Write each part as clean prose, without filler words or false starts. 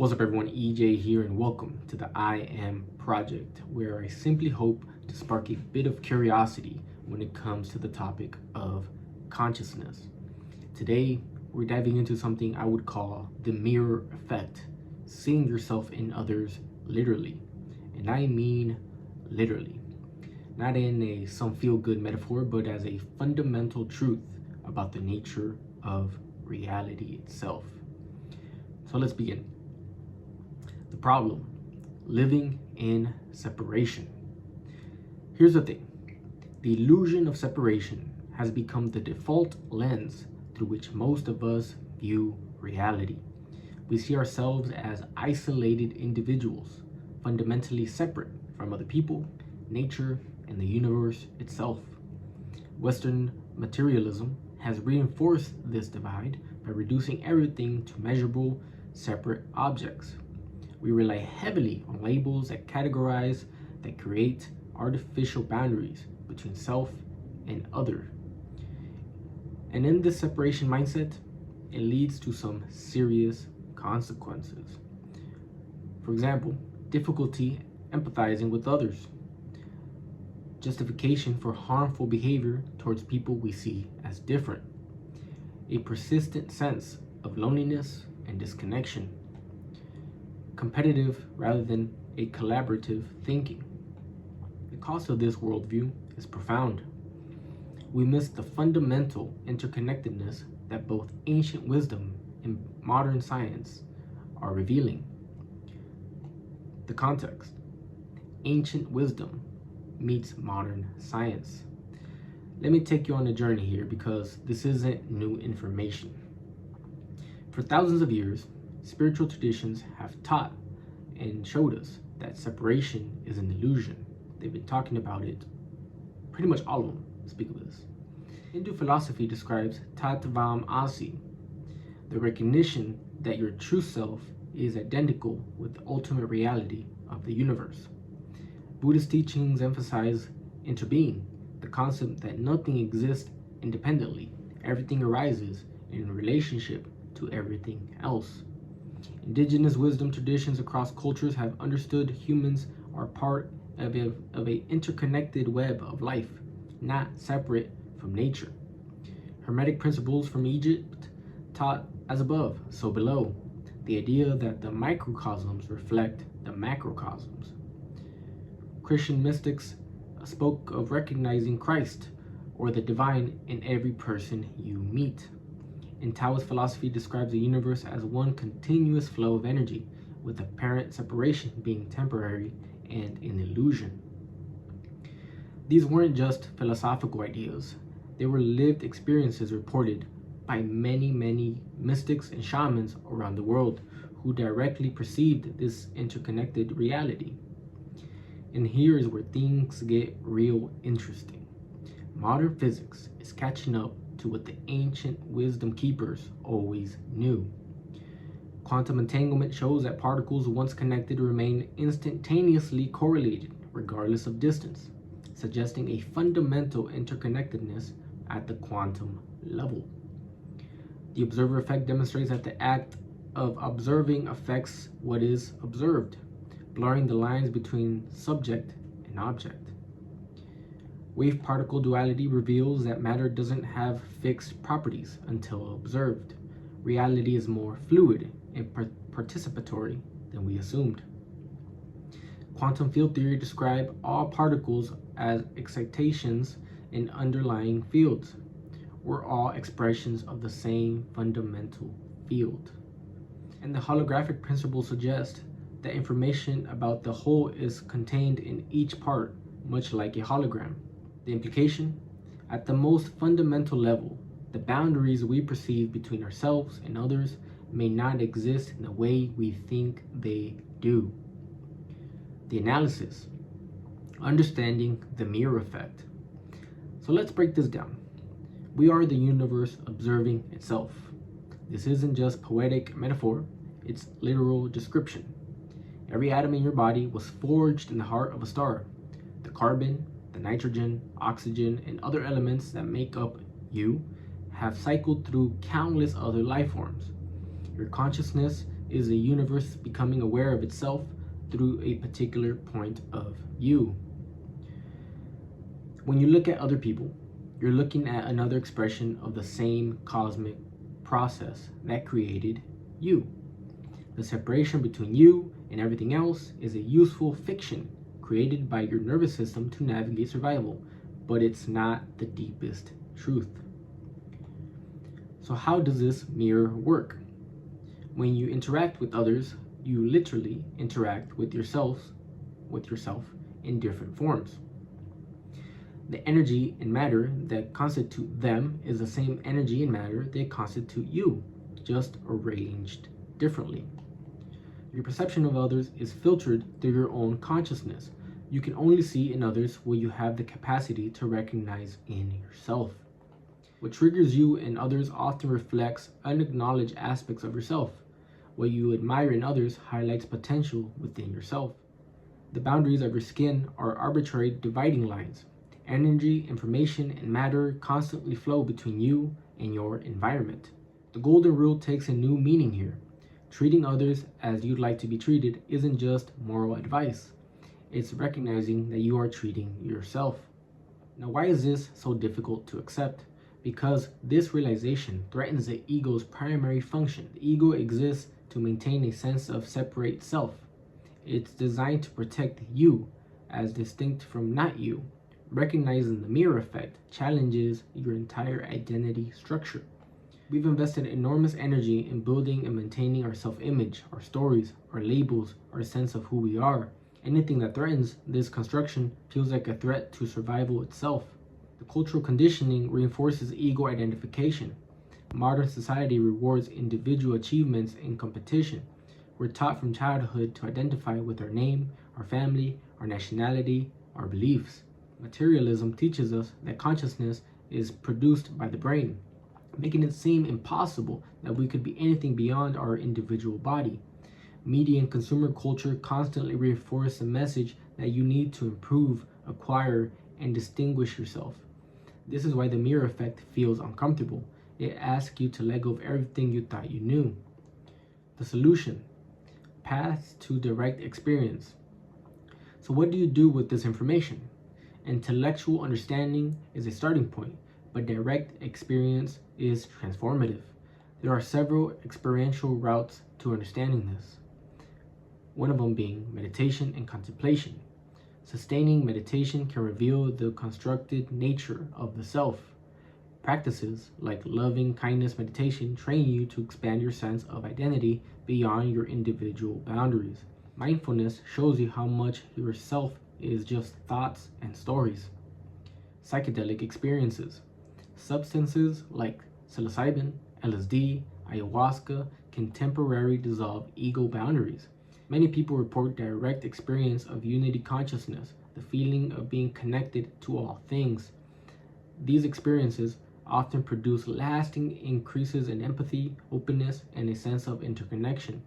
What's up, everyone? EJ here, and welcome to the I Am Project, where I simply hope to spark a bit of curiosity when it comes to the topic of consciousness. Today, we're diving into something I would call the mirror effect, seeing yourself in others literally. And I mean literally. Not in a some feel-good metaphor, but as a fundamental truth about the nature of reality itself. So let's begin. The problem: living in separation. Here's the thing: the illusion of separation has become the default lens through which most of us view reality. We see ourselves as isolated individuals, fundamentally separate from other people, nature, and the universe itself. Western materialism has reinforced this divide by reducing everything to measurable, separate objects. We rely heavily on labels that categorize, that create artificial boundaries between self and other. And in this separation mindset, it leads to some serious consequences. For example, difficulty empathizing with others, justification for harmful behavior towards people we see as different, a persistent sense of loneliness and disconnection, competitive rather than a collaborative thinking. The cost of this worldview is profound. We miss the fundamental interconnectedness that both ancient wisdom and modern science are revealing. The context: ancient wisdom meets modern science. Let me take you on a journey here, because this isn't new information. For thousands of years, spiritual traditions have taught and showed us that separation is an illusion. They've been talking about it, pretty much all of them speak of this. Hindu philosophy describes Tattvam Asi, the recognition that your true self is identical with the ultimate reality of the universe. Buddhist teachings emphasize interbeing, the concept that nothing exists independently. Everything arises in relationship to everything else. Indigenous wisdom traditions across cultures have understood humans are part of a interconnected web of life, not separate from nature. Hermetic principles from Egypt taught as above, so below, the idea that the microcosms reflect the macrocosms. Christian mystics spoke of recognizing Christ or the divine in every person you meet. And Taoist philosophy describes the universe as one continuous flow of energy, with apparent separation being temporary and an illusion. These weren't just philosophical ideas, they were lived experiences reported by many mystics and shamans around the world who directly perceived this interconnected reality. And here is where things get real interesting. Modern physics is catching up to what the ancient wisdom keepers always knew. Quantum entanglement shows that particles once connected remain instantaneously correlated regardless of distance, suggesting a fundamental interconnectedness at the quantum level. The observer effect demonstrates that the act of observing affects what is observed, blurring the lines between subject and object. Wave-particle duality reveals that matter doesn't have fixed properties until observed. Reality is more fluid and participatory than we assumed. Quantum field theory describes all particles as excitations in underlying fields. We're all expressions of the same fundamental field. And the holographic principle suggests that information about the whole is contained in each part, much like a hologram. The implication: at the most fundamental level, the boundaries we perceive between ourselves and others may not exist in the way we think they do. The analysis: understanding the mirror effect. So let's break this down. We are the universe observing itself. This isn't just poetic metaphor, it's literal description. Every atom in your body was forged in the heart of a star. The carbon, the nitrogen, oxygen, and other elements that make up you have cycled through countless other life forms. Your consciousness is the universe becoming aware of itself through a particular point of view. When you look at other people, you're looking at another expression of the same cosmic process that created you. The separation between you and everything else is a useful fiction created by your nervous system to navigate survival, but it's not the deepest truth. So how does this mirror work? When you interact with others, you literally interact with yourself in different forms. The energy and matter that constitute them is the same energy and matter that constitute you, just arranged differently. Your perception of others is filtered through your own consciousness. You can only see in others what you have the capacity to recognize in yourself. What triggers you in others often reflects unacknowledged aspects of yourself. What you admire in others highlights potential within yourself. The boundaries of your skin are arbitrary dividing lines. Energy, information, and matter constantly flow between you and your environment. The golden rule takes a new meaning here. Treating others as you'd like to be treated isn't just moral advice. It's recognizing that you are treating yourself. Now, why is this so difficult to accept? Because this realization threatens the ego's primary function. The ego exists to maintain a sense of separate self. It's designed to protect you as distinct from not you. Recognizing the mirror effect challenges your entire identity structure. We've invested enormous energy in building and maintaining our self-image, our stories, our labels, our sense of who we are. Anything that threatens this construction feels like a threat to survival itself. The cultural conditioning reinforces ego identification. Modern society rewards individual achievements in competition. We're taught from childhood to identify with our name, our family, our nationality, our beliefs. Materialism teaches us that consciousness is produced by the brain, making it seem impossible that we could be anything beyond our individual body. Media and consumer culture constantly reinforce the message that you need to improve, acquire, and distinguish yourself. This is why the mirror effect feels uncomfortable. It asks you to let go of everything you thought you knew. The solution: paths to direct experience. So what do you do with this information? Intellectual understanding is a starting point, but direct experience is transformative. There are several experiential routes to understanding this. One of them being meditation and contemplation. Sustaining meditation can reveal the constructed nature of the self. Practices like loving kindness meditation train you to expand your sense of identity beyond your individual boundaries. Mindfulness shows you how much yourself is just thoughts and stories. Psychedelic experiences. Substances like psilocybin, LSD, ayahuasca can temporarily dissolve ego boundaries. Many people report direct experience of unity consciousness, the feeling of being connected to all things. These experiences often produce lasting increases in empathy, openness, and a sense of interconnection.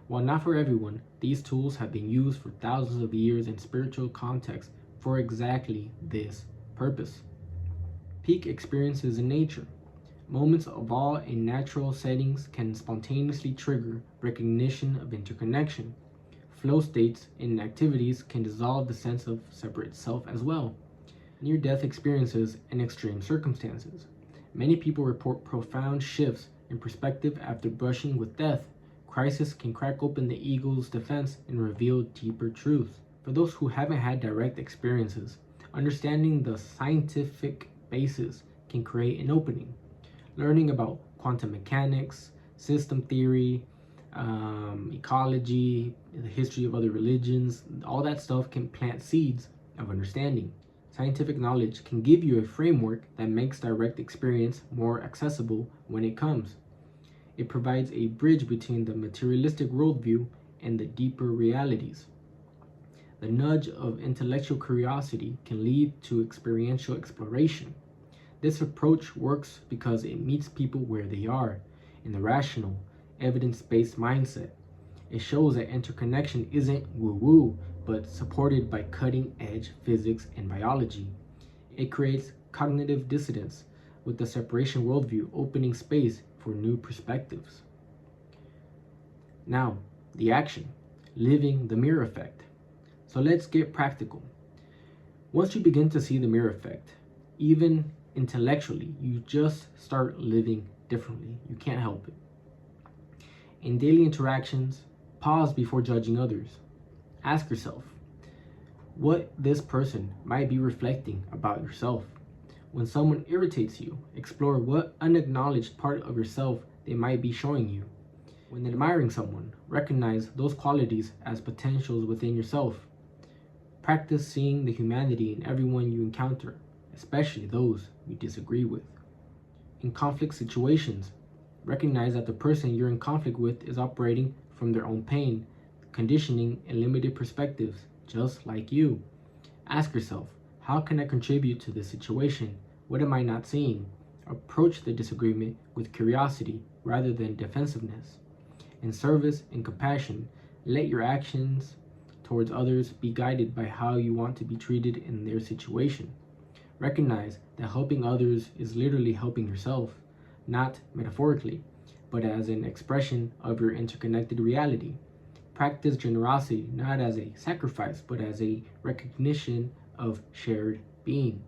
While not for everyone, these tools have been used for thousands of years in spiritual contexts for exactly this purpose. Peak experiences in nature. Moments of awe in natural settings can spontaneously trigger recognition of interconnection. Flow states in activities can dissolve the sense of separate self as well. Near-death experiences in extreme circumstances. Many people report profound shifts in perspective after brushing with death. Crisis can crack open the ego's defense and reveal deeper truths. For those who haven't had direct experiences, understanding the scientific basis can create an opening. Learning about quantum mechanics, system theory, ecology, the history of other religions, all that stuff can plant seeds of understanding. Scientific knowledge can give you a framework that makes direct experience more accessible when it comes. It provides a bridge between the materialistic worldview and the deeper realities. The nudge of intellectual curiosity can lead to experiential exploration. This approach works because it meets people where they are, in the rational, evidence-based mindset. It shows that interconnection isn't woo-woo, but supported by cutting-edge physics and biology. It creates cognitive dissonance, with the separation worldview opening space for new perspectives. Now, the action, living the mirror effect. So let's get practical. Once you begin to see the mirror effect, even intellectually, you just start living differently. You can't help it. In daily interactions, pause before judging others. Ask yourself what this person might be reflecting about yourself. When someone irritates you, explore what unacknowledged part of yourself they might be showing you. When admiring someone, recognize those qualities as potentials within yourself. Practice seeing the humanity in everyone you encounter, especially those you disagree with. In conflict situations, recognize that the person you're in conflict with is operating from their own pain, conditioning, and limited perspectives, just like you. Ask yourself, how can I contribute to this situation? What am I not seeing? Approach the disagreement with curiosity rather than defensiveness. In service and compassion, let your actions towards others be guided by how you want to be treated in their situation. Recognize that helping others is literally helping yourself, not metaphorically, but as an expression of your interconnected reality. Practice generosity not as a sacrifice, but as a recognition of shared being.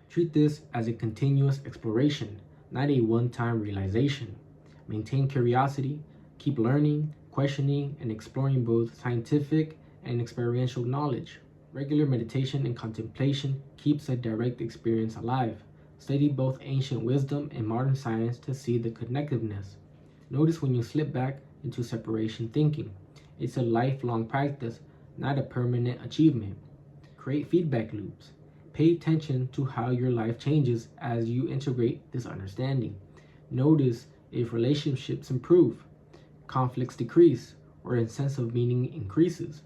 Treat this as a continuous exploration, not a one-time realization. Maintain curiosity, keep learning, questioning, and exploring both scientific and experiential knowledge. Regular meditation and contemplation keeps a direct experience alive. Study both ancient wisdom and modern science to see the connectiveness. Notice when you slip back into separation thinking. It's a lifelong practice, not a permanent achievement. Create feedback loops. Pay attention to how your life changes as you integrate this understanding. Notice if relationships improve, conflicts decrease, or a sense of meaning increases.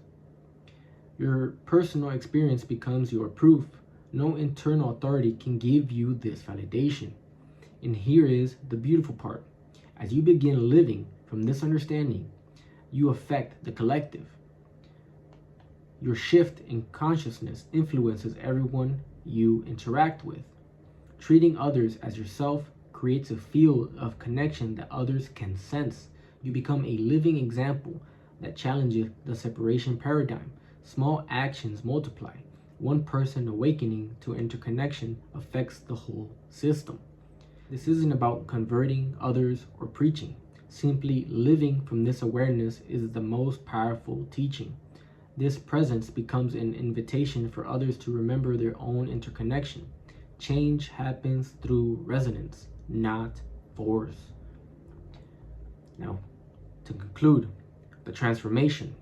Your personal experience becomes your proof. No internal authority can give you this validation. And here is the beautiful part. As you begin living from this understanding, you affect the collective. Your shift in consciousness influences everyone you interact with. Treating others as yourself creates a field of connection that others can sense. You become a living example that challenges the separation paradigm. Small actions multiply. One person awakening to interconnection affects the whole system. This isn't about converting others or preaching. Simply living from this awareness is the most powerful teaching. This presence becomes an invitation for others to remember their own interconnection. Change happens through resonance, not force. Now, to conclude, the transformation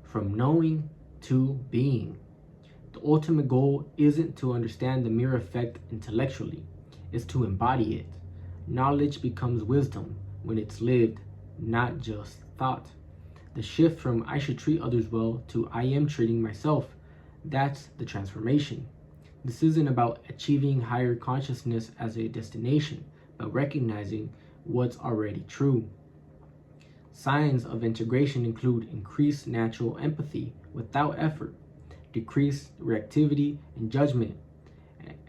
from knowing to being. The ultimate goal isn't to understand the mirror effect intellectually, it's to embody it. Knowledge becomes wisdom when it's lived, not just thought. The shift from I should treat others well to I am treating myself, that's the transformation. This isn't about achieving higher consciousness as a destination, but recognizing what's already true. Signs of integration include increased natural empathy without effort, decreased reactivity and judgment,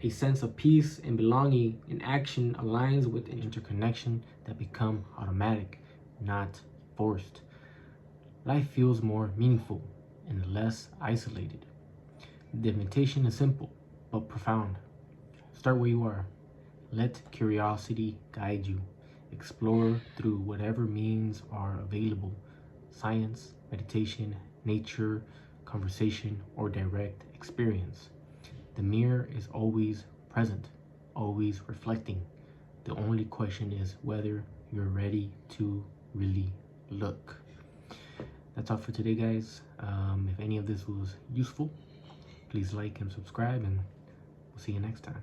a sense of peace and belonging in action aligns with interconnection that become automatic, not forced. Life feels more meaningful and less isolated. The invitation is simple, but profound. Start where you are. Let curiosity guide you. Explore through whatever means are available. Science, meditation, nature, conversation, or direct experience. The mirror is always present, always reflecting. The only question is whether you're ready to really look. That's all for today, guys. If any of this was useful, please like and subscribe, and we'll see you next time.